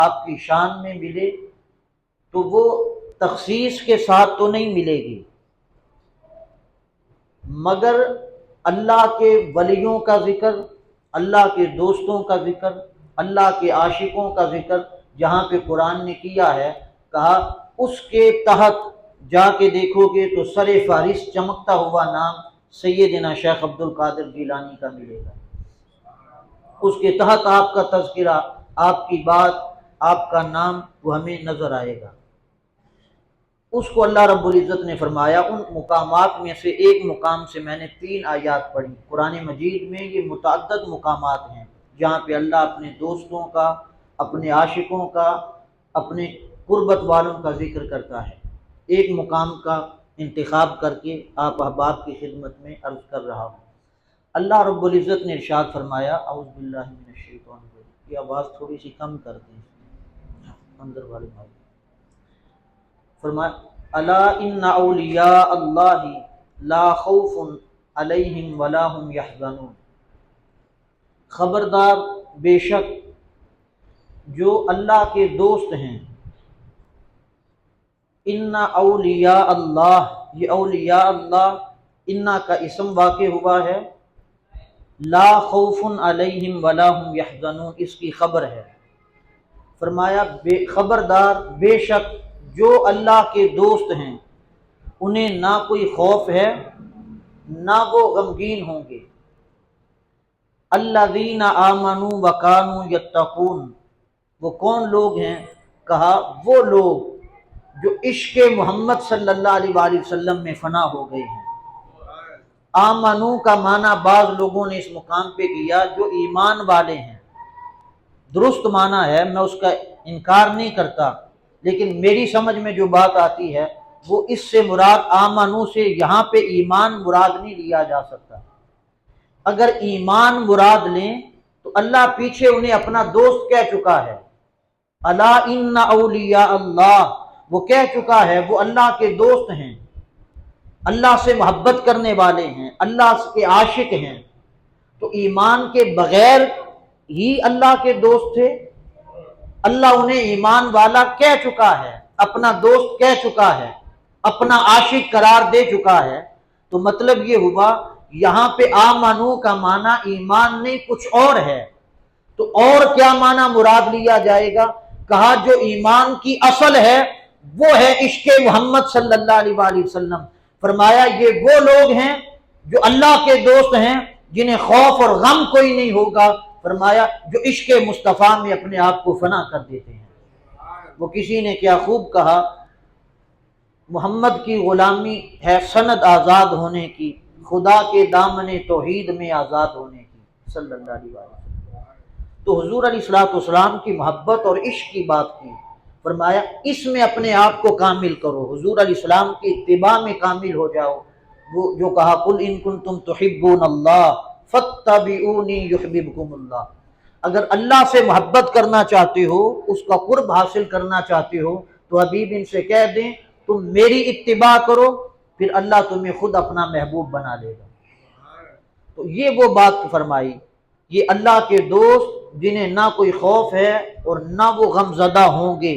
آپ کی شان میں ملے تو وہ تخصیص کے ساتھ تو نہیں ملے گی، مگر اللہ کے ولیوں کا ذکر، اللہ کے دوستوں کا ذکر، اللہ کے عاشقوں کا ذکر جہاں پہ قرآن نے کیا ہے، کہا اس کے تحت جا کے دیکھو گے تو سر فہرست چمکتا ہوا نام سیدنا شیخ عبد القادر جیلانی کا ملے گا۔ اس کے تحت آپ کا تذکرہ، آپ کی بات، آپ کا نام وہ ہمیں نظر آئے گا۔ اس کو اللہ رب العزت نے فرمایا، ان مقامات میں سے ایک مقام سے میں نے 3 آیات پڑھی۔ قرآن مجید میں یہ متعدد مقامات ہیں جہاں پہ اللہ اپنے دوستوں کا، اپنے عاشقوں کا، اپنے قربت والوں کا ذکر کرتا ہے۔ ایک مقام کا انتخاب کر کے آپ احباب کی خدمت میں عرض کر رہا ہوں۔ اللہ رب العزت نے ارشاد فرمایا، اعوذ باللہ من الشیطان الرجیم، یہ آواز تھوڑی سی کم کر دیں اندر والے بھائی۔ فرمایا الا ان اولیاء اللہ لا خوف علیہم ولا هم یحزنون، خبردار بے شک جو اللہ کے دوست ہیں، ان اولیاء اللہ، یہ اولیاء اللہ انا کا اسم واقع ہوا ہے، لا خوف علیہم ولا هم یحزنون اس کی خبر ہے۔ فرمایا خبردار بے شک جو اللہ کے دوست ہیں انہیں نہ کوئی خوف ہے نہ وہ غمگین ہوں گے۔ الذین آمنوا وکانوا یتقون، وہ کون لوگ ہیں؟ کہا وہ لوگ جو عشق محمد صلی اللہ علیہ وآلہ وسلم میں فنا ہو گئے ہیں۔ آمنو کا معنی بعض لوگوں نے اس مقام پہ کیا جو ایمان والے ہیں، درست معنی ہے، میں اس کا انکار نہیں کرتا، لیکن میری سمجھ میں جو بات آتی ہے وہ اس سے مراد آمنو سے یہاں پہ ایمان مراد نہیں لیا جا سکتا۔ اگر ایمان مراد لیں تو اللہ پیچھے انہیں اپنا دوست کہہ چکا ہے، الا ان اولیاء اللہ، وہ کہہ چکا ہے وہ اللہ کے دوست ہیں، اللہ سے محبت کرنے والے ہیں، اللہ کے عاشق ہیں۔ تو ایمان کے بغیر ہی اللہ کے دوست تھے؟ اللہ انہیں ایمان والا کہہ چکا ہے، اپنا دوست کہہ چکا ہے، اپنا عاشق قرار دے چکا ہے، تو مطلب یہ ہوا یہاں پہ آمنو کا معنی ایمان نہیں کچھ اور ہے، تو اور کیا معنی مراد لیا جائے گا؟ کہا جو ایمان کی اصل ہے وہ ہے عشق محمد صلی اللہ علیہ وآلہ وسلم۔ فرمایا یہ وہ لوگ ہیں جو اللہ کے دوست ہیں جنہیں خوف اور غم کوئی نہیں ہوگا، فرمایا جو عشق مصطفیٰ میں اپنے آپ کو فنا کر دیتے ہیں۔ وہ کسی نے کیا خوب کہا، محمد کی غلامی ہے سند آزاد ہونے کی، خدا کے دامن توحید میں آزاد ہونے کی، صلی اللہ علیہ وسلم۔ تو حضور علیہ الصلوۃ والسلام کی محبت اور عشق کی بات کی، فرمایا اس میں اپنے آپ کو کامل کرو، حضور علیہ السلام کی اتباع میں کامل ہو جاؤ۔ وہ جو کہا قل ان کنتم تحبون اللہ فاتبعونی یحببکم اللہ، اگر اللہ سے محبت کرنا چاہتے ہو، اس کا قرب حاصل کرنا چاہتے ہو تو حبیب ان سے کہہ دیں تم میری اتباع کرو، پھر اللہ تمہیں خود اپنا محبوب بنا لے گا۔ تو یہ وہ بات فرمائی، یہ اللہ کے دوست جنہیں نہ کوئی خوف ہے اور نہ وہ غم زدہ ہوں گے،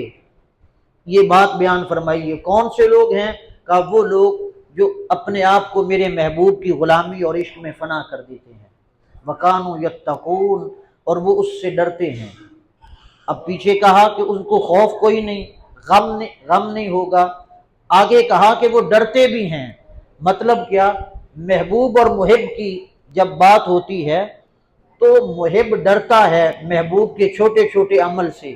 یہ بات بیان فرمائی۔ یہ کون سے لوگ ہیں؟ کہ وہ لوگ جو اپنے آپ کو میرے محبوب کی غلامی اور عشق میں فنا کر دیتے ہیں، وَكَانُوا يَتَّقُونَ، اور وہ اس سے ڈرتے ہیں۔ اب پیچھے کہا کہ ان کو خوف کوئی نہیں، غم نہیں ہوگا، آگے کہا کہ وہ ڈرتے بھی ہیں۔ مطلب کیا؟ محبوب اور محب کی جب بات ہوتی ہے تو محب ڈرتا ہے محبوب کے چھوٹے چھوٹے عمل سے،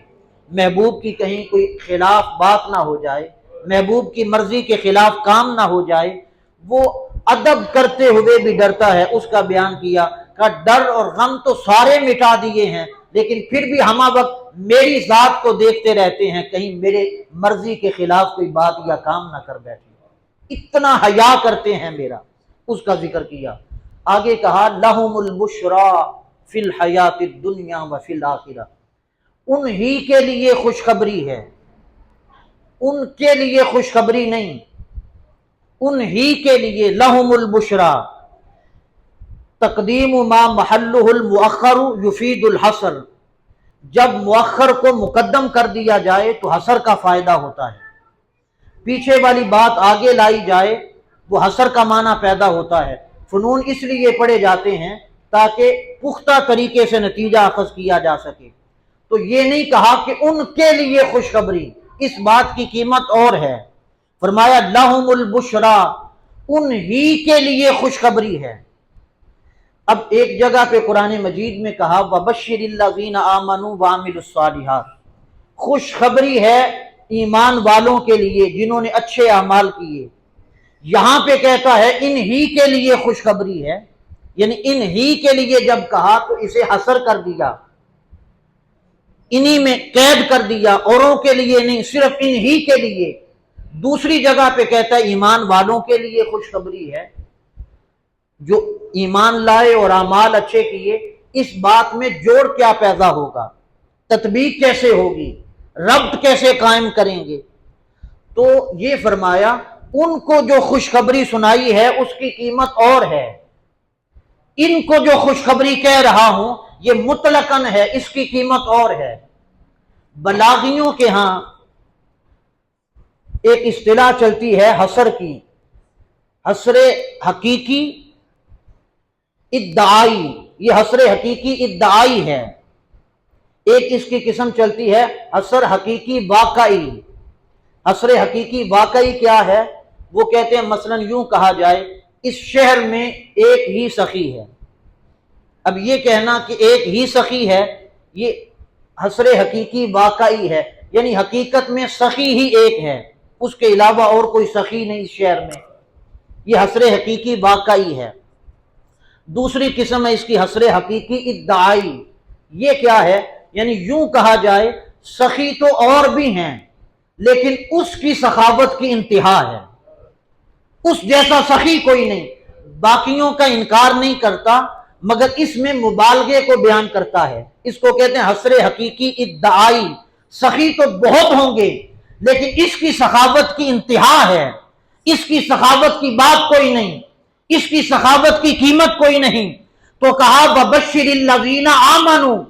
محبوب کی کہیں کوئی خلاف بات نہ ہو جائے، محبوب کی مرضی کے خلاف کام نہ ہو جائے، وہ ادب کرتے ہوئے بھی ڈرتا ہے۔ اس کا بیان کیا کہ ڈر اور غم تو سارے مٹا دیے ہیں، لیکن پھر بھی ہمہ وقت میری ذات کو دیکھتے رہتے ہیں کہیں میرے مرضی کے خلاف کوئی بات یا کام نہ کر بیٹھے، اتنا حیا کرتے ہیں میرا، اس کا ذکر کیا۔ آگے کہا لہم البشریٰ فی الحیات الدنیا وفی الآخرہ، انہی کے لیے خوشخبری ہے، ان کے لیے خوشخبری نہیں، انہی کے لیے لہم البشریٰ، تقدیم ما محلہ المؤخر یفید الحصر، جب مؤخر کو مقدم کر دیا جائے تو حسر کا فائدہ ہوتا ہے، پیچھے والی بات آگے لائی جائے وہ حسر کا معنی پیدا ہوتا ہے۔ فنون اس لیے پڑھے جاتے ہیں تاکہ پختہ طریقے سے نتیجہ اخذ کیا جا سکے۔ تو یہ نہیں کہا کہ ان کے لیے خوشخبری، اس بات کی قیمت اور ہے۔ فرمایا لہم البشرا، ان ہی کے لیے خوشخبری ہے۔ اب ایک جگہ پہ قرآن مجید میں کہا وَبَشِّرِ الَّذِينَ آمَنُوا وَعَمِلُوا الصَّالِحَاتِ، خوشخبری ہے ایمان والوں کے لیے جنہوں نے اچھے اعمال کیے۔ یہاں پہ کہتا ہے ان ہی کے لیے خوشخبری ہے، یعنی ان ہی کے لیے جب کہا تو اسے حصر کر دیا، انہی میں قید کر دیا، اوروں کے لیے نہیں، صرف ان ہی کے لیے۔ دوسری جگہ پہ کہتا ہے ایمان والوں کے لیے خوشخبری ہے جو ایمان لائے اور اعمال اچھے کیے۔ اس بات میں جوڑ کیا پیدا ہوگا، تطبیق کیسے ہوگی، ربط کیسے قائم کریں گے؟ تو یہ فرمایا ان کو جو خوشخبری سنائی ہے اس کی قیمت اور ہے، ان کو جو خوشخبری کہہ رہا ہوں یہ مطلقاً ہے، اس کی قیمت اور ہے۔ بلاغیوں کے ہاں ایک اصطلاح چلتی ہے حصر کی، حصر حقیقی ادعائی، یہ حصر حقیقی ادعائی ہے۔ ایک اس کی قسم چلتی ہے حصر حقیقی واقعی۔ حصر حقیقی واقعی کیا ہے؟ وہ کہتے ہیں مثلا یوں کہا جائے اس شہر میں ایک ہی سخی ہے۔ اب یہ کہنا کہ ایک ہی سخی ہے یہ حصر حقیقی واقعی ہے، یعنی حقیقت میں سخی ہی ایک ہے، اس کے علاوہ اور کوئی سخی نہیں اس شہر میں، یہ حصر حقیقی واقعی ہے۔ دوسری قسم ہے اس کی حصر حقیقی ادعائی، یہ کیا ہے؟ یعنی یوں کہا جائے سخی تو اور بھی ہیں لیکن اس کی سخاوت کی انتہا ہے، اس جیسا سخی کوئی نہیں، باقیوں کا انکار نہیں کرتا مگر اس میں مبالغے کو بیان کرتا ہے، اس کو کہتے ہیں حصر حقیقی ادعائی۔ سخی تو بہت ہوں گے لیکن اس کی سخاوت کی انتہا ہے، اس کی سخاوت کی بات کوئی نہیں، اس کی سخاوت کی قیمت کوئی نہیں۔ تو کہا وَبَشِّرِ الَّذِينَ آمَنُوا،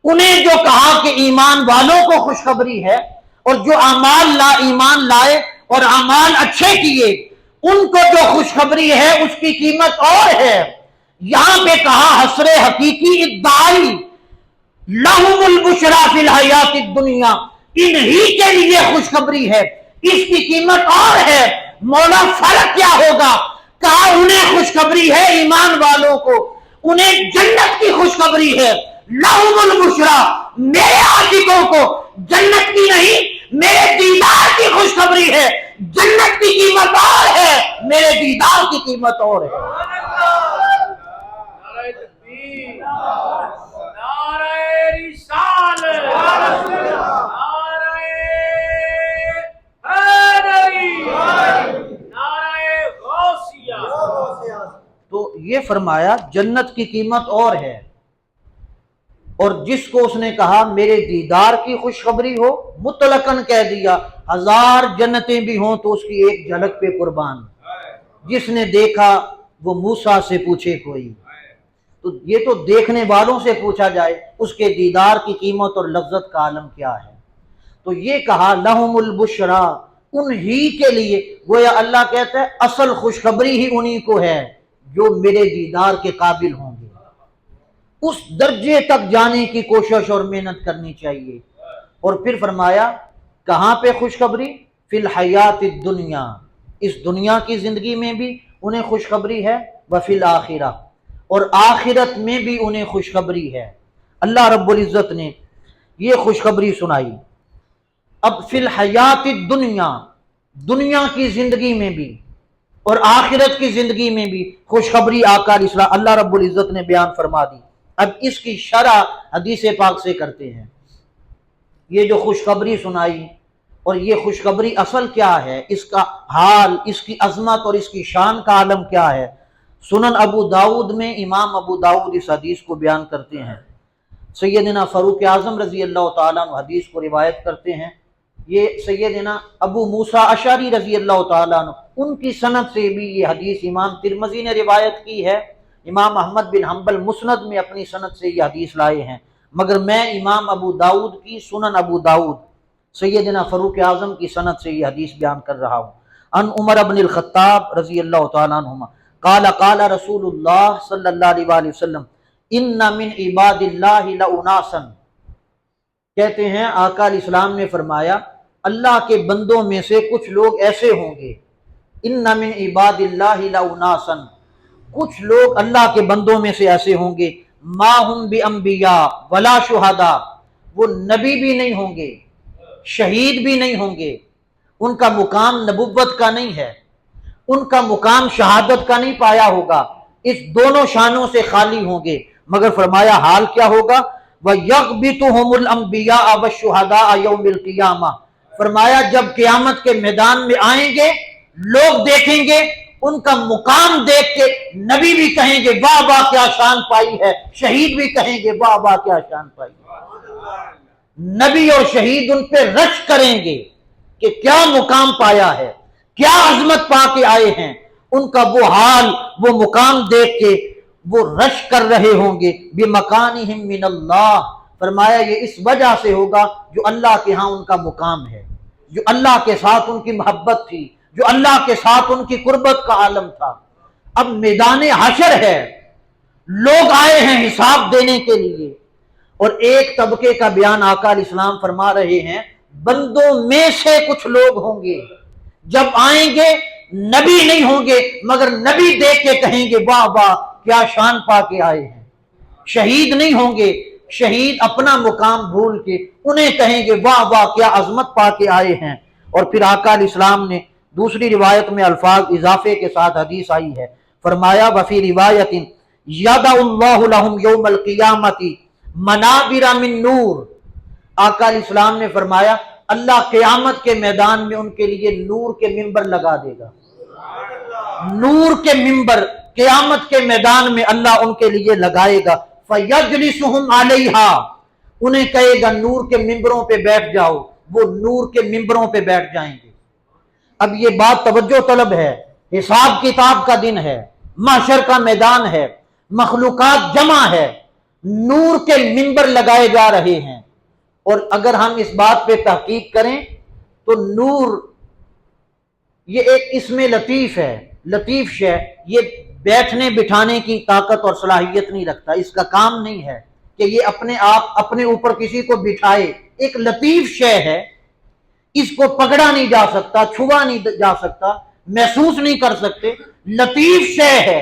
انہیں جو کہا کہ ایمان والوں کو خوشخبری ہے اور جو ایمان لائے اور اعمال اچھے کیے ان کو جو خوشخبری ہے اس کی قیمت اور ہے۔ یہاں پہ کہا حصر حقیقی ادعائی لہم البشرا فی الحیات الدنیا، انہی کے لیے خوشخبری ہے، اس کی قیمت اور ہے۔ مولا فرق کیا ہوگا؟ کہا انہیں خوشخبری ہے ایمان والوں کو، انہیں جنت کی خوشخبری ہے۔ لہم البشرا، میرے عاشقوں کو جنت کی نہیں میرے دیدار کی خوشخبری ہے، جنت کی قیمت اور ہے، میرے دیدار کی قیمت اور ہے۔ نعرہ تکبیر، نعرہ رسالت، نعرہ حیدری، نعرہ غوثیہ۔ تو یہ فرمایا جنت کی قیمت اور ہے، اور جس کو اس نے کہا میرے دیدار کی خوشخبری ہو مطلقاً کہہ دیا، ہزار جنتیں بھی ہوں تو اس کی ایک جھلک پہ قربان، جس نے دیکھا وہ موسیٰ سے پوچھے کوئی۔ تو یہ تو دیکھنے والوں سے پوچھا جائے اس کے دیدار کی قیمت اور لذت کا عالم کیا ہے۔ تو یہ کہا لہم البشرا، انہی کے لیے، گویا اللہ کہتا ہے اصل خوشخبری ہی انہی کو ہے جو میرے دیدار کے قابل ہوں گے۔ اس درجے تک جانے کی کوشش اور محنت کرنی چاہیے۔ اور پھر فرمایا کہاں پہ خوشخبری؟ فی الحیات الدنیا، اس دنیا کی زندگی میں بھی انہیں خوشخبری ہے، وفی الآخرہ، اور آخرت میں بھی انہیں خوشخبری ہے۔ اللہ رب العزت نے یہ خوشخبری سنائی۔ اب فی الحیات الدنیا، دنیا کی زندگی میں بھی اور آخرت کی زندگی میں بھی خوشخبری آقا علیہ السلام اللہ رب العزت نے بیان فرما دی۔ اب اس کی شرح حدیث پاک سے کرتے ہیں۔ یہ جو خوشخبری سنائی اور یہ خوشخبری اصل کیا ہے، اس کا حال، اس کی عظمت اور اس کی شان کا عالم کیا ہے؟ سنن ابو داؤد میں امام ابو داؤد اس حدیث کو بیان کرتے ہیں۔ سیدنا فاروق اعظم رضی اللہ تعالیٰ عنہ حدیث کو روایت کرتے ہیں۔ یہ سیدنا ابو موسیٰ اشعری رضی اللہ تعالیٰ عنہ ان کی سند سے بھی یہ حدیث امام ترمذی نے روایت کی ہے، امام احمد بن حنبل مسند میں اپنی سند سے یہ حدیث لائے ہیں۔ مگر میں امام ابو داؤد کی سنن ابو داؤد سیدنا فاروق اعظم کی سند سے یہ حدیث بیان کر رہا ہوں۔ ان عمر بن الخطاب رضی اللہ تعالیٰ عنہما قال قال رسول اللہ صلی اللہ علیہ وآلہ وسلم ان من عباد اللہ لاناسا، کہتے ہیں آقا علیہ السلام نے فرمایا اللہ کے بندوں میں سے کچھ لوگ ایسے ہوں گے، ان من عباد اللہ لاناسا، کچھ لوگ اللہ کے بندوں میں سے ایسے ہوں گے، ما ہم بانبیاء ولا شہداء، وہ نبی بھی نہیں ہوں گے، شہید بھی نہیں ہوں گے، ان کا مقام نبوت کا نہیں ہے، ان کا مقام شہادت کا نہیں پایا ہوگا، اس دونوں شانوں سے خالی ہوں گے، مگر فرمایا حال کیا ہوگا، وَيَغْبِطُهُمُ الْأَنْبِيَاءَ وَالشُّهَدَاءَ يَوْمِ الْقِيَامَةِ، فرمایا جب قیامت کے میدان میں آئیں گے لوگ دیکھیں گے ان کا مقام دیکھ کے نبی بھی کہیں گے واہ واہ کیا شان پائی ہے، شہید بھی کہیں گے واہ واہ کیا شان پائی ہے، نبی اور شہید ان پہ رش کریں گے کہ کیا مقام پایا ہے، کیا عظمت پا کے آئے ہیں، ان کا وہ حال وہ مقام دیکھ کے وہ رش کر رہے ہوں گے بِمَكَانِهِمْ مِنَ اللَّهِ، فرمایا یہ اس وجہ سے ہوگا جو اللہ کے ہاں ان کا مقام ہے، جو اللہ کے ساتھ ان کی محبت تھی، جو اللہ کے ساتھ ان کی قربت کا عالم تھا۔ اب میدان حشر ہے، لوگ آئے ہیں حساب دینے کے لیے، اور ایک طبقے کا بیان آقا علیہ السلام فرما رہے ہیں بندوں میں سے کچھ لوگ ہوں گے جب آئیں گے نبی نہیں ہوں گے مگر نبی دیکھ کے کہیں گے واہ واہ کیا شان پا کے آئے ہیں، شہید نہیں ہوں گے، شہید اپنا مقام بھول کے انہیں کہیں گے واہ واہ کیا عظمت پا کے آئے ہیں۔ اور پھر آقا علیہ السلام نے دوسری روایت میں الفاظ اضافے کے ساتھ حدیث آئی ہے، فرمایا وفی روایت یَدَعُ اللَّهُ لَهُمْ يَوْمَ الْقِيَامَةِ مَنَابِرَ مِن نور، آقا علیہ السلام نے فرمایا اللہ قیامت کے میدان میں ان کے لیے نور کے ممبر لگا دے گا، نور کے ممبر قیامت کے میدان میں اللہ ان کے لیے لگائے گا، فَيَجْلِسُهُمْ عَلَيْهَا، انہیں کہے گا نور کے ممبروں پہ بیٹھ جاؤ، وہ نور کے ممبروں پہ بیٹھ جائیں گے۔ اب یہ بات توجہ طلب ہے، حساب کتاب کا دن ہے، محشر کا میدان ہے، مخلوقات جمع ہے، نور کے ممبر لگائے جا رہے ہیں، اور اگر ہم اس بات پہ تحقیق کریں تو نور یہ ایک اسم لطیف ہے، لطیف شے، یہ بیٹھنے بٹھانے کی طاقت اور صلاحیت نہیں رکھتا، اس کا کام نہیں ہے کہ یہ اپنے آپ اپنے اوپر کسی کو بٹھائے، ایک لطیف شے ہے، اس کو پکڑا نہیں جا سکتا، چھوا نہیں جا سکتا، محسوس نہیں کر سکتے، لطیف شے ہے،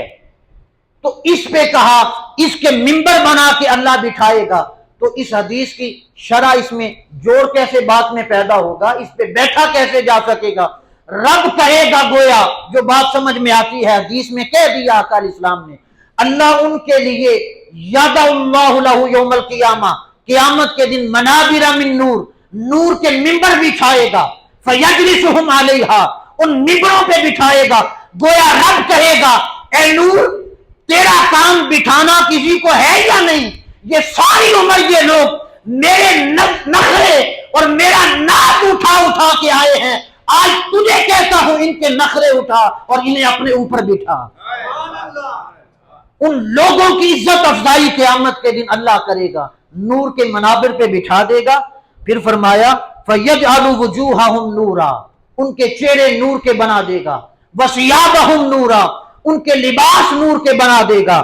تو اس پہ کہا اس کے ممبر بنا کے اللہ بٹھائے گا، تو اس حدیث کی شرح اس میں جوڑ کیسے بات میں پیدا ہوگا، اس پہ بیٹھا کیسے جا سکے گا، رب کہے گا گویا جو بات سمجھ میں آتی ہے، حدیث میں کہہ دیا آقا علیہ السلام نے، اللہ ان کے لیے یَدَعُ اللَّهُ لَهُ یوم القیامہ، قیامت کے دن منابر من نور، نور کے ممبر بچھائے گا، فَيَجْلِسُهُمْ عَلَيْهَا، ان ممبروں پہ بٹھائے گا، گویا رب کہے گا اے نور تیرا کام بٹھانا کسی کو ہے یا نہیں، یہ ساری عمر یہ لوگ میرے نخرے اور میرا ناک اٹھا اٹھا کے آئے ہیں، آج تجھے کہتا ہوں ان کے نخرے اٹھا اور انہیں اپنے اوپر بٹھا۔ ان لوگوں کی عزت افزائی قیامت کے دن اللہ کرے گا، نور کے منابر پہ بٹھا دے گا، پھر فرمایا فَيَجْعَلُ وُجُوهَهُمْ نُورًا، ان کے چہرے نور کے بنا دے گا، وَثِيَابَهُمْ نُورًا، ان کے لباس نور کے بنا دے گا،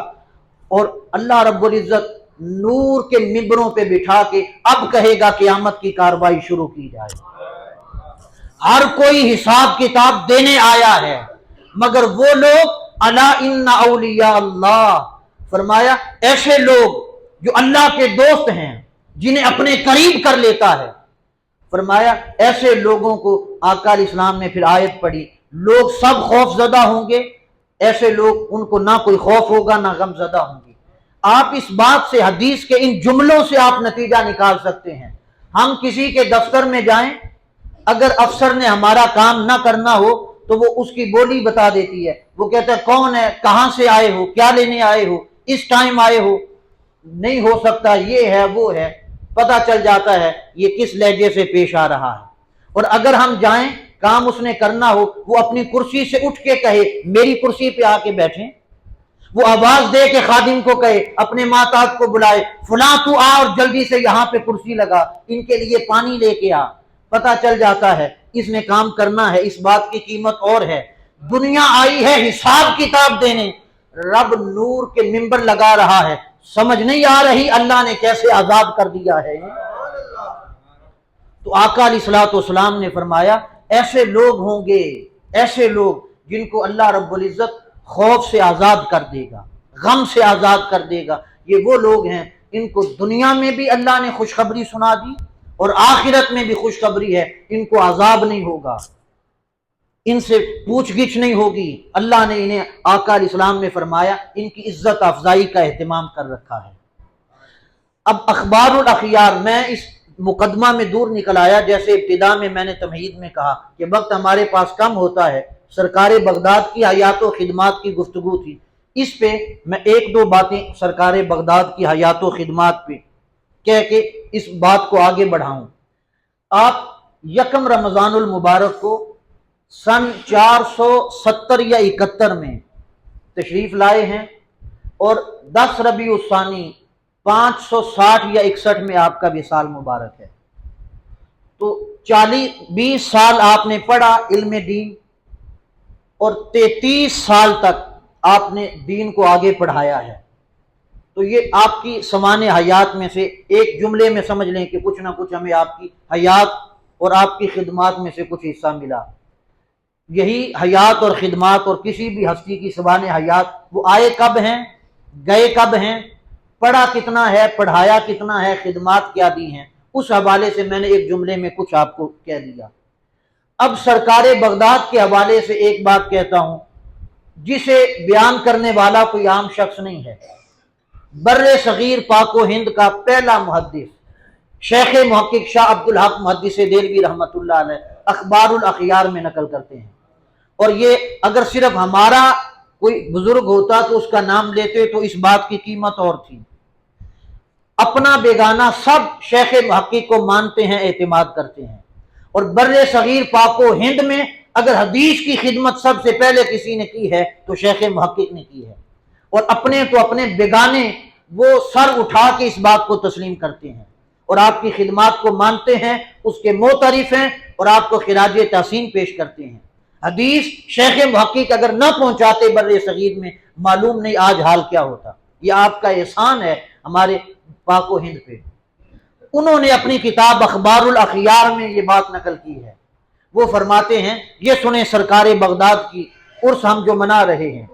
اور اللہ رب العزت نور کے ممبروں پہ بٹھا کے اب کہے گا قیامت کی کارروائی شروع کی جائے، ہر کوئی حساب کتاب دینے آیا ہے، مگر وہ لوگ الا ان اولیاء اللہ، فرمایا ایسے لوگ جو اللہ کے دوست ہیں جنہیں اپنے قریب کر لیتا ہے، فرمایا ایسے لوگوں کو آقا علیہ السلام نے پھر آیت پڑھی لوگ سب خوف زدہ ہوں گے، ایسے لوگ ان کو نہ کوئی خوف ہوگا نہ غم زدہ ہوں گے۔ آپ اس بات سے حدیث کے ان جملوں سے آپ نتیجہ نکال سکتے ہیں، ہم کسی کے دفتر میں جائیں، اگر افسر نے ہمارا کام نہ کرنا ہو تو وہ اس کی بولی بتا دیتی ہے، وہ کہتا ہے کون ہے، کہاں سے آئے ہو، کیا لینے آئے ہو، اس ٹائم آئے ہو، نہیں ہو سکتا یہ ہے وہ ہے، پتہ چل جاتا ہے یہ کس لہجے سے پیش آ رہا ہے۔ اور اگر ہم جائیں کام اس نے کرنا ہو، وہ اپنی کرسی سے اٹھ کے کہے میری کرسی پہ آ کے بیٹھیں، وہ آواز دے کے خادم کو کہے، اپنے محتاط کو بلائے، فلاں تو آ اور جلدی سے یہاں پہ کرسی لگا، ان کے لیے پانی لے کے آ، پتہ چل جاتا ہے اس نے کام کرنا ہے، اس بات کی قیمت اور ہے۔ دنیا آئی ہے حساب کتاب دینے، رب نور کے ممبر لگا رہا ہے، سمجھ نہیں آ رہی اللہ نے کیسے عذاب کر دیا ہے۔ تو آقا علیہ الصلوۃ والسلام نے فرمایا ایسے لوگ ہوں گے، ایسے لوگ جن کو اللہ رب العزت خوف سے آزاد کر دے گا، غم سے آزاد کر دے گا، یہ وہ لوگ ہیں ان کو دنیا میں بھی اللہ نے خوشخبری سنا دی اور آخرت میں بھی خوشخبری ہے، ان کو عذاب نہیں ہوگا، ان سے پوچھ گچھ نہیں ہوگی۔ اللہ نے انہیں، آقا علیہ السلام نے فرمایا ان کی عزت افزائی کا اہتمام کر رکھا ہے۔ اب اخبار الاخیار، میں اس مقدمہ میں دور نکل آیا، جیسے ابتدا میں نے تمہید میں کہا کہ وقت ہمارے پاس کم ہوتا ہے، سرکار بغداد کی حیات و خدمات کی گفتگو تھی، اس پہ میں ایک دو باتیں سرکار بغداد کی حیات و خدمات پہ کہہ کے اس بات کو آگے بڑھاؤں۔ آپ یکم رمضان المبارک کو سن 470 یا 71 میں تشریف لائے ہیں اور 10 ربیع الثانی 560 یا 61 میں آپ کا وصال مبارک ہے۔ تو 20 سال آپ نے پڑھا علم دین اور 33 سال تک آپ نے دین کو آگے پڑھایا ہے۔ تو یہ آپ کی سمان حیات میں سے ایک جملے میں سمجھ لیں کہ کچھ نہ کچھ ہمیں آپ کی حیات اور آپ کی خدمات میں سے کچھ حصہ ملا۔ یہی حیات اور خدمات اور کسی بھی ہستی کی سمان حیات، وہ آئے کب ہیں، گئے کب ہیں، پڑھا کتنا ہے، پڑھایا کتنا ہے، خدمات کیا دی ہیں، اس حوالے سے میں نے ایک جملے میں کچھ آپ کو کہہ دیا۔ اب سرکار بغداد کے حوالے سے ایک بات کہتا ہوں جسے بیان کرنے والا کوئی عام شخص نہیں ہے۔ بر صغیر پاک و ہند کا پہلا محدث شیخ محقق شاہ عبدالحق محدث دہلوی رحمۃ اللہ علیہ اخبار الاخیار میں نقل کرتے ہیں، اور یہ اگر صرف ہمارا کوئی بزرگ ہوتا تو اس کا نام لیتے تو اس بات کی قیمت اور تھی۔ اپنا بیگانہ سب شیخ محقق کو مانتے ہیں، اعتماد کرتے ہیں، اور بر صغیر پاک و ہند میں اگر حدیث کی خدمت سب سے پہلے کسی نے کی ہے تو شیخ محقق نے کی ہے، اور اپنے تو اپنے بیگانے وہ سر اٹھا کے اس بات کو تسلیم کرتے ہیں اور آپ کی خدمات کو مانتے ہیں، اس کے معترف ہیں اور آپ کو خراج تحسین پیش کرتے ہیں۔ حدیث شیخ محقق اگر نہ پہنچاتے بر صغیر میں، معلوم نہیں آج حال کیا ہوتا۔ یہ آپ کا احسان ہے ہمارے پاک و ہند پہ۔ انہوں نے اپنی کتاب اخبار الاخیار میں یہ بات نقل کی ہے۔ وہ فرماتے ہیں، یہ سنیں سرکار بغداد کی عرس ہم جو منا رہے ہیں،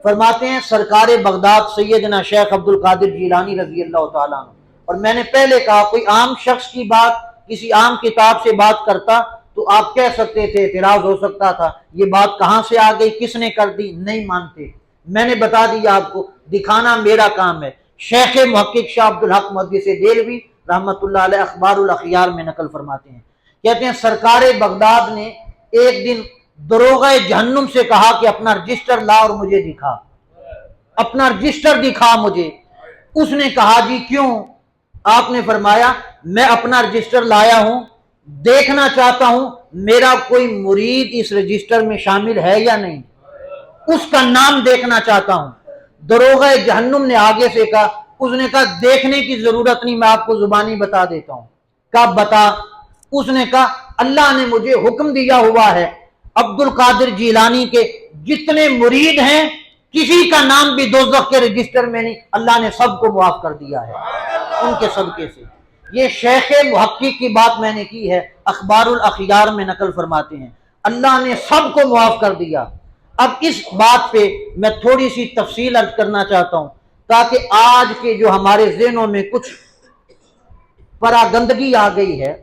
فرماتے ہیں سرکار بغداد سیدنا شیخ عبد القادر جیلانی رضی اللہ تعالیٰ عنہ، اور میں نے پہلے کہا کوئی عام شخص کی بات کسی عام کتاب سے بات کرتا تو آپ کہہ سکتے تھے، اعتراض ہو سکتا تھا، یہ بات کہاں سے آ گئی، کس نے کر دی، نہیں مانتے۔ میں نے بتا دیا آپ کو، دکھانا میرا کام ہے۔ شیخ محقق شاہ عبدالحق محدث دہلوی رحمۃ اللہ علیہ اخبار الاخیار میں نقل فرماتے ہیں، کہتے ہیں سرکار بغداد نے ایک دن دروغہ جہنم سے کہا کہ اپنا رجسٹر لا اور مجھے دکھا، اپنا رجسٹر دکھا مجھے۔ اس نے کہا جی کیوں؟ آپ نے فرمایا میں اپنا رجسٹر لایا ہوں، دیکھنا چاہتا ہوں میرا کوئی مرید اس رجسٹر میں شامل ہے یا نہیں، اس کا نام دیکھنا چاہتا ہوں۔ دروغہ جہنم نے آگے سے کہا، اس نے کہا دیکھنے کی ضرورت نہیں، میں آپ کو زبانی بتا دیتا ہوں۔ کہا بتا۔ اس نے کہا اللہ نے مجھے حکم دیا ہوا ہے عبد القادر جیلانی کے جتنے مرید ہیں کسی کا نام بھی دوزخ کے رجسٹر میں نہیں، اللہ نے سب کو معاف کر دیا ہے ان کے صدقے سے۔ یہ شیخ محقق کی بات میں نے کی ہے، اخبار الاخیار میں نقل فرماتے ہیں اللہ نے سب کو معاف کر دیا۔ اب اس بات پہ میں تھوڑی سی تفصیل عرض کرنا چاہتا ہوں تاکہ آج کے جو ہمارے ذہنوں میں کچھ پراگندگی آ گئی ہے،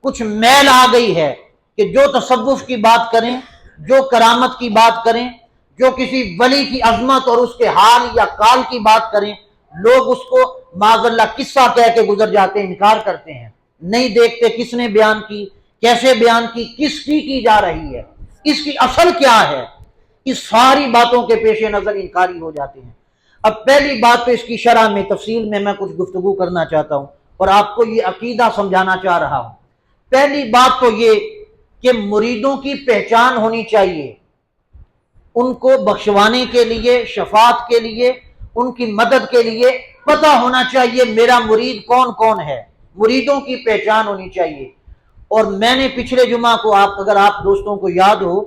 کچھ میل آ گئی ہے کہ جو تصوف کی بات کریں، جو کرامت کی بات کریں، جو کسی ولی کی عظمت اور اس کے حال یا کال کی بات کریں، لوگ اس کو معاذ اللہ قصہ کہہ کے گزر جاتے ہیں، انکار کرتے ہیں، نہیں دیکھتے کس نے بیان کی، کیسے بیان کی، کس کی جا رہی ہے، اس کی اصل کیا ہے، اس ساری باتوں کے پیش نظر انکاری ہو جاتے ہیں۔ اب پہلی بات تو اس کی شرح میں تفصیل میں کچھ گفتگو کرنا چاہتا ہوں اور آپ کو یہ عقیدہ سمجھانا چاہ رہا ہوں۔ پہلی بات تو یہ کہ مریدوں کی پہچان ہونی چاہیے، ان کو بخشوانے کے لیے، شفاعت کے لیے، ان کی مدد کے لیے پتہ ہونا چاہیے میرا مرید کون کون ہے، مریدوں کی پہچان ہونی چاہیے۔ اور میں نے پچھلے جمعہ کو اگر آپ دوستوں کو یاد ہو،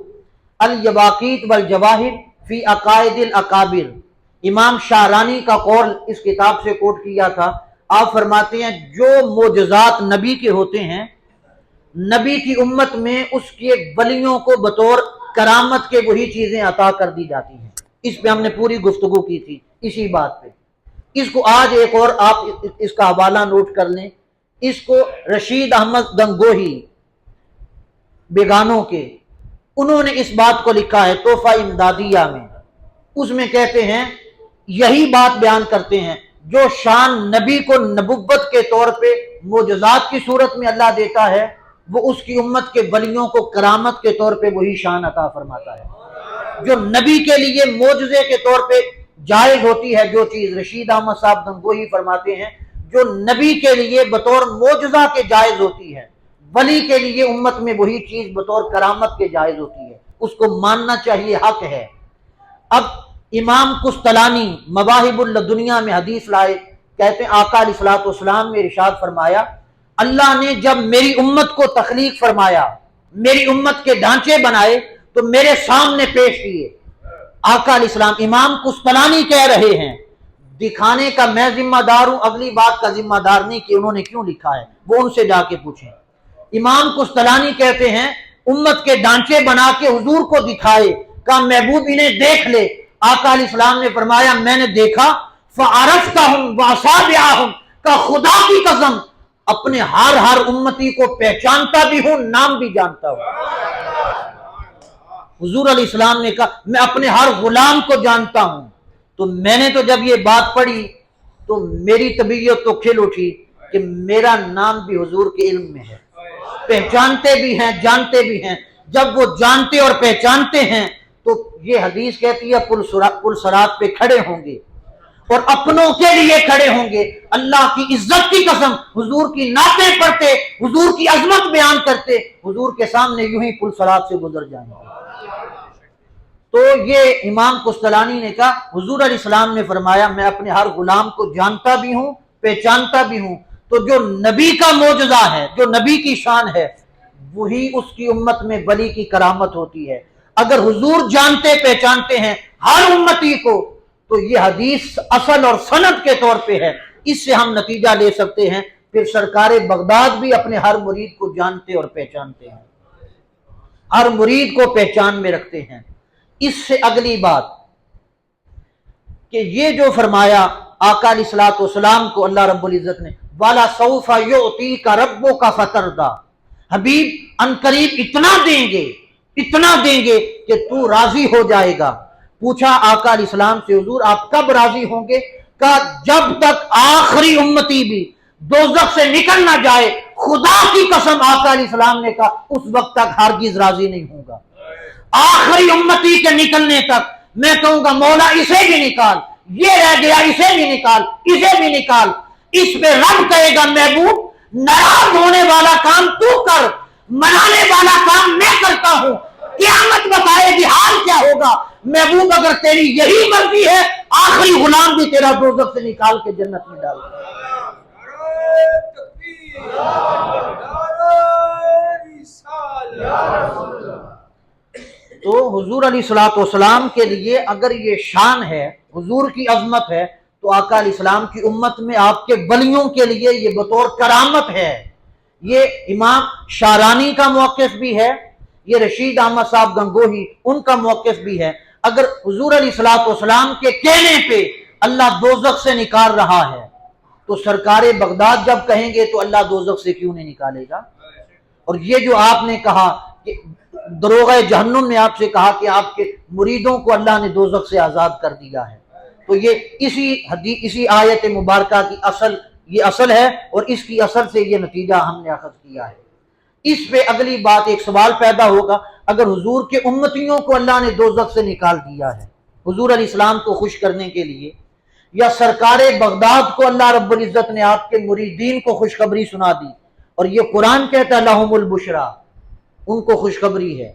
الیواقیت والجواہر فی عقائد الاکابر، امام شاہرانی کا قول اس کتاب سے کوٹ کیا تھا۔ آپ فرماتے ہیں جو معجزات نبی کے ہوتے ہیں، نبی کی امت میں اس کے ولیوں کو بطور کرامت کے وہی چیزیں عطا کر دی جاتی ہیں۔ اس پہ ہم نے پوری گفتگو کی تھی، اسی بات پہ۔ اس کو آج ایک اور آپ اس کا حوالہ نوٹ کر لیں، اس کو رشید احمد گنگوہی بیگانوں کے، انہوں نے اس بات کو لکھا ہے تحفہ امدادیہ میں۔ اس میں کہتے ہیں، یہی بات بیان کرتے ہیں، جو شان نبی کو نبوت کے طور پہ معجزات کی صورت میں اللہ دیتا ہے، وہ اس کی امت کے ولیوں کو کرامت کے طور پہ وہی شان عطا فرماتا ہے۔ جو نبی کے لیے معجزے کے طور پہ جائز ہوتی ہے جو چیز، رشید احمد صاحب گنگوہی فرماتے ہیں، جو نبی کے لیے بطور معجزہ کے جائز ہوتی ہے، ولی کے لیے امت میں وہی چیز بطور کرامت کے جائز ہوتی ہے، اس کو ماننا چاہیے، حق ہے۔ اب امام قسطلانی مواہب الدنیا میں حدیث لائے، کہتے ہیں آقا علیہ الصلوۃ والسلام نے ارشاد فرمایا، اللہ نے جب میری امت کو تخلیق فرمایا، میری امت کے ڈھانچے بنائے تو میرے سامنے پیش کیے۔ آقا علیہ السلام، امام قسطلانی کہہ رہے ہیں، دکھانے کا میں ذمہ دار ہوں، اگلی بات کا ذمہ دار نہیں کہ انہوں نے کیوں لکھا ہے، وہ ان سے جا کے پوچھیں۔ امام قسطلانی کہتے ہیں امت کے ڈھانچے بنا کے حضور کو دکھائے، کہا محبوب انہیں دیکھ لے۔ آقا علیہ السلام نے فرمایا میں نے دیکھا، فعرفتہم واصابعہم، کہ خدا کی قسم اپنے ہر امتی کو پہچانتا بھی ہوں، نام بھی جانتا ہوں۔ حضور علیہ السلام نے کہا میں اپنے ہر غلام کو جانتا ہوں۔ تو میں نے تو جب یہ بات پڑھی تو میری طبیعت تو کھل اٹھی کہ میرا نام بھی حضور کے علم میں ہے، پہچانتے بھی ہیں، جانتے بھی ہیں۔ جب وہ جانتے اور پہچانتے ہیں تو یہ حدیث کہتی ہے پل صراط پہ کھڑے ہوں گے اور اپنوں کے لیے کھڑے ہوں گے، اللہ کی عزت کی قسم حضور کی نعتیں پڑھتے، حضور کی عظمت بیان کرتے، حضور کے سامنے یوں ہی پل صراط سے گزر جائیں گے۔ تو یہ امام قسطلانی نے کہا حضور علیہ السلام نے فرمایا میں اپنے ہر غلام کو جانتا بھی ہوں، پہچانتا بھی ہوں۔ تو جو نبی کا معجزہ ہے، جو نبی کی شان ہے، وہی اس کی امت میں ولی کی کرامت ہوتی ہے۔ اگر حضور جانتے پہچانتے ہیں ہر امتی کو تو یہ حدیث اصل اور سند کے طور پہ ہے، اس سے ہم نتیجہ لے سکتے ہیں۔ پھر سرکار بغداد بھی اپنے ہر مرید کو جانتے اور پہچانتے ہیں، ہر مرید کو پہچان میں رکھتے ہیں۔ اس سے اگلی بات کہ یہ جو فرمایا آقا علیہ الصلوۃ والسلام کو اللہ رب العزت نے، والا سوف یعطیک ربک فترضی، حبیب ان قریب اتنا دیں گے کہ تو راضی ہو جائے گا۔ پوچھا آقا علیہ السلام سے حضور آپ کب راضی ہوں گے؟ کہا جب تک آخری امتی بھی دوزخ سے نکل نہ جائے، خدا کی قسم آقا علیہ السلام نے کہا اس وقت تک ہرگز راضی نہیں ہوں گا۔ آخری امتی کے نکلنے تک میں کہوں گا مولا اسے بھی نکال، یہ رہ گیا اسے بھی نکال، اسے بھی نکال۔ اس پہ رب کہے گا محبوب ناراض ہونے والا کام تو کر، منانے والا کام میں کرتا ہوں۔ قیامت بتائے گی حال کیا ہوگا۔ محبوب اگر تیری یہی مرضی ہے آخری غلام بھی تیرا دوزخ سے نکال کے جنت میں ڈال دے۔ تو حضور علیہ الصلوۃ والسلام کے لیے اگر یہ شان ہے، حضور کی عظمت ہے، تو آقا علیہ السلام کی امت میں آپ کے ولیوں کے لیے یہ بطور کرامت ہے۔ یہ امام شاہرانی کا موقف بھی ہے، یہ رشید احمد صاحب گنگوہی ان کا موقف بھی ہے۔ اگر حضور علیہ الصلوۃ والسلام کے کہنے پہ اللہ دوزخ سے نکال رہا ہے تو سرکار بغداد جب کہیں گے تو اللہ دوزخ سے کیوں نہیں نکالے گا؟ اور یہ جو آپ نے کہا کہ دروغہ جہنم نے آپ سے کہا کہ آپ کے مریدوں کو اللہ نے دوزخ سے آزاد کر دیا ہے، تو یہ اسی آیت مبارکہ کی اصل ہے، اور اس کی اصل سے یہ نتیجہ ہم نے اخذ کیا ہے۔ اس پہ اگلی بات ایک سوال پیدا ہوگا، اگر حضور کے امتیوں کو اللہ نے دوزخ سے نکال دیا ہے حضور علیہ السلام کو خوش کرنے کے لیے، یا سرکار بغداد کو اللہ رب العزت نے آپ کے مریدین کو خوشخبری سنا دی، اور یہ قرآن کہتا ہے لہم البشریٰ، ان کو خوشخبری ہے،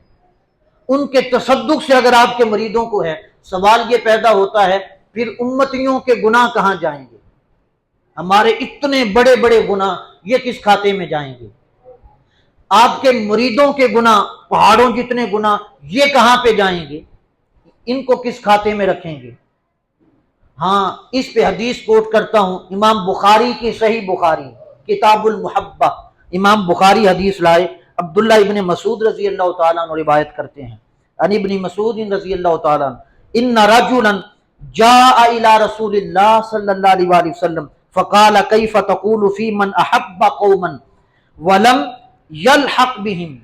ان کے تصدق سے اگر آپ کے مریدوں کو ہے، سوال یہ پیدا ہوتا ہے پھر امتیوں کے گناہ کہاں جائیں گے؟ ہمارے اتنے بڑے بڑے گناہ یہ کس کھاتے میں جائیں گے؟ آپ کے مریدوں کے گناہ پہاڑوں جتنے گناہ یہ کہاں پہ جائیں گے؟ ان کو کس کھاتے میں رکھیں گے؟ ہاں، اس پہ حدیث کوٹ کرتا ہوں، امام بخاری کی صحیح بخاری کتاب المحبہ، امام بخاری حدیث لائے، عبداللہ ابن مسعود رضی اللہ تعالیٰ عنہ روایت کرتے ہیں، عن ابن مسعود رضی اللہ تعالیٰ عنہ ان رجلا جاء الى رسول اللہ صلی اللہ علیہ وآلہ وسلم فقال کیف تقول فی من احب قوما ولم یلحق بهم،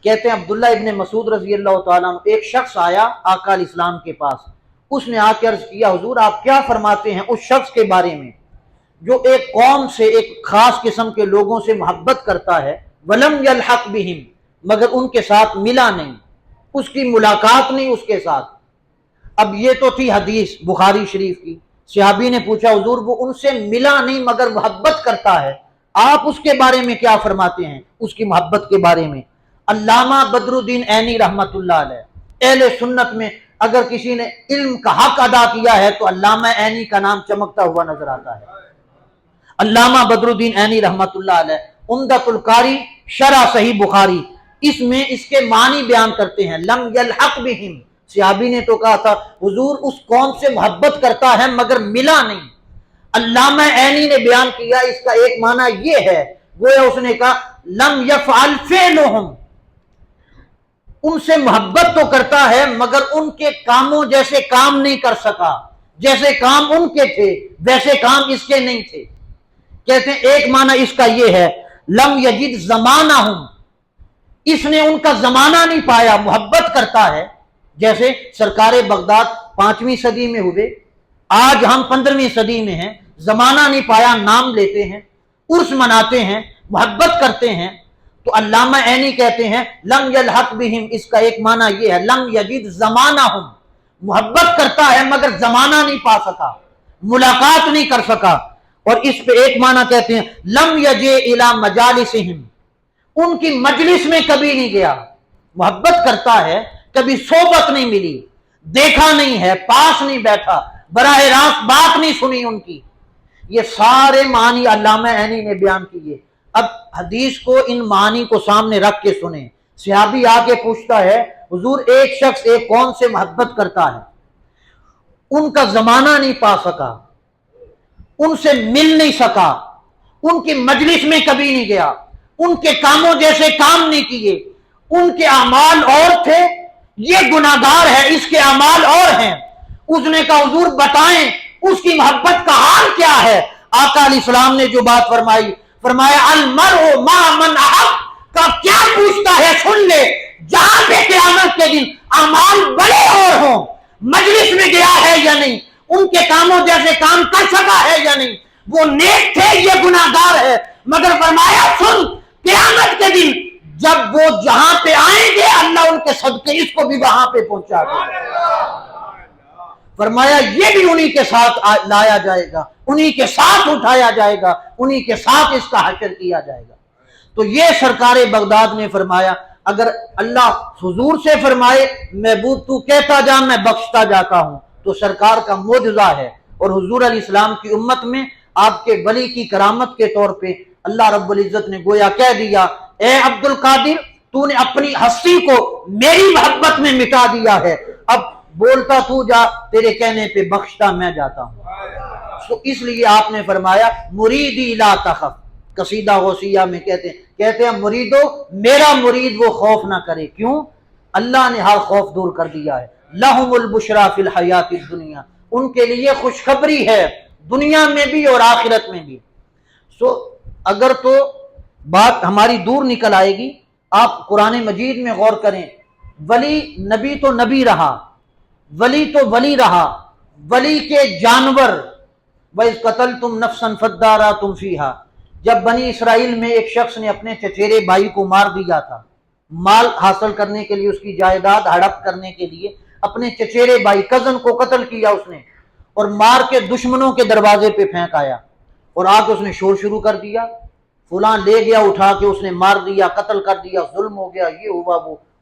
کہتے ہیں عبداللہ ابن مسعود رضی اللہ تعالیٰ عنہ ایک شخص آیا آقا علیہ السلام کے پاس، اس نے آ کے عرض کیا حضور آپ کیا فرماتے ہیں اس شخص کے بارے میں جو ایک قوم سے، ایک خاص قسم کے لوگوں سے محبت کرتا ہے، ولم یلحق بہم، مگر ان کے ساتھ ملا نہیں، اس کی ملاقات نہیں اس کے ساتھ۔ اب یہ تو تھی حدیث بخاری شریف کی، صحابی نے پوچھا حضور وہ ان سے ملا نہیں مگر محبت کرتا ہے، آپ اس کے بارے میں کیا فرماتے ہیں اس کی محبت کے بارے میں؟ علامہ بدر الدین عینی رحمت اللہ علیہ، اہل سنت میں اگر کسی نے علم کا حق ادا کیا ہے تو علامہ عینی کا نام چمکتا ہوا نظر آتا ہے۔ علامہ بدر الدین عینی رحمت اللہ علیہ عمدۃ القاری شرح صحیح بخاری، اس میں اس کے معنی بیان کرتے ہیں، لم یلحق بہم، صحابی نے تو کہا تھا حضور اس قوم سے محبت کرتا ہے مگر ملا نہیں، علامہ عینی نے بیان کیا اس کا ایک معنی یہ ہے، گویا اس نے کہا لم یفعل فعلہم، ان سے محبت تو کرتا ہے مگر ان کے کاموں جیسے کام نہیں کر سکا، جیسے کام ان کے تھے ویسے کام اس کے نہیں تھے۔ کہتے ہیں ایک معنی اس کا یہ ہے لم یجد زمانہم، اس نے ان کا زمانہ نہیں پایا، محبت کرتا ہے، جیسے سرکار بغداد 5ویں صدی میں ہوئے، آج ہم 15ویں صدی میں ہیں، زمانہ نہیں پایا، نام لیتے ہیں، عرس مناتے ہیں، محبت کرتے ہیں، تو علامہ عینی کہتے ہیں لم یلحق بہم، اس کا ایک معنی یہ ہے لم یجد زمانہم، محبت کرتا ہے مگر زمانہ نہیں پا سکا، ملاقات نہیں کر سکا۔ اور اس پہ ایک معنی کہتے ہیں لم یجئ الی مجالسہم، ان کی مجلس میں کبھی نہیں گیا، محبت کرتا ہے کبھی صحبت نہیں ملی، دیکھا نہیں ہے، پاس نہیں بیٹھا، براہ راست بات نہیں سنی ان کی۔ یہ سارے معنی علامہ عینی نے بیان کیے۔ اب حدیث کو ان معنی کو سامنے رکھ کے سنیں، صحابی آ کے پوچھتا ہے حضور ایک شخص ایک قوم سے محبت کرتا ہے، ان کا زمانہ نہیں پا سکا، ان سے مل نہیں سکا، ان کی مجلس میں کبھی نہیں گیا، ان کے کاموں جیسے کام نہیں کیے، ان کے اعمال اور تھے، یہ گناہگار ہے، اس کے اعمال اور ہیں۔ اس نے کہا حضور بتائیں اس کی محبت کا حال کیا ہے؟ آقا علیہ السلام نے جو بات فرمائی، فرمایا المرء مع من احب، کا کیا پوچھتا ہے سن لے، جہاں پہ قیامت کے دن اعمال بڑے اور ہوں، مجلس میں گیا ہے یا نہیں، ان کے کاموں جیسے کام کر سکا ہے یا نہیں، وہ نیک تھے یہ گناہگار ہے، مگر فرمایا سن قیامت کے دن جب وہ جہاں پہ آئیں گے اللہ ان کے صدقے اس کو بھی وہاں پہ پہنچا دے، فرمایا یہ بھی انہی کے ساتھ لایا جائے گا، انہی کے ساتھ اٹھایا جائے گا، انہی کے ساتھ اس کا حشر کیا جائے گا۔ تو یہ سرکار بغداد نے فرمایا اگر اللہ حضور سے فرمائے محبوب تو کہتا جا میں بخشتا جاتا ہوں تو سرکار کا معجزہ ہے۔ اور حضور علیہ السلام کی امت میں آپ کے ولی کی کرامت کے طور پہ اللہ رب العزت نے گویا کہہ دیا اے عبد القادر تو نے اپنی ہستی کو میری محبت میں مٹا دیا ہے، اب بولتا تو جا، تیرے کہنے پہ بخشتا میں جاتا ہوں۔ تو اس لیے آپ نے فرمایا مریدی لا تخف، قصیدہ غوثیہ میں کہتے ہیں مریدو میرا مرید وہ خوف نہ کرے، کیوں؟ اللہ نے ہر خوف دور کر دیا ہے۔ لہم البشریٰ فی الحیات الدنیا، ان کے لیے خوشخبری ہے دنیا میں بھی اور آخرت میں بھی۔ اگر تو بات ہماری دور نکل آئے گی، آپ قرآن مجید میں غور کریں، ولی نبی تو نبی رہا، ولی تو ولی رہا، ولی کے جانور وَإِذْ قَتَلْتُمْ نَفْسًا فَادَّارَأْتُمْ فِيهَا، جب بنی اسرائیل میں ایک شخص نے اپنے چچیرے بھائی کو مار دیا تھا، مال حاصل کرنے کے لیے، اس کی جائیداد ہڑپ کرنے کے لیے اپنے چچیرے بھائی کزن کو قتل کیا اس نے، اور مار کے دشمنوں کے دروازے پہ پھینک آیا، اور آ کے اس نے شور شروع کر دیا، فلاں لے گیا اٹھا کے اس نے مار دیا، قتل کر دیا، ظلم ہو گیا، یہ ہوا وہ۔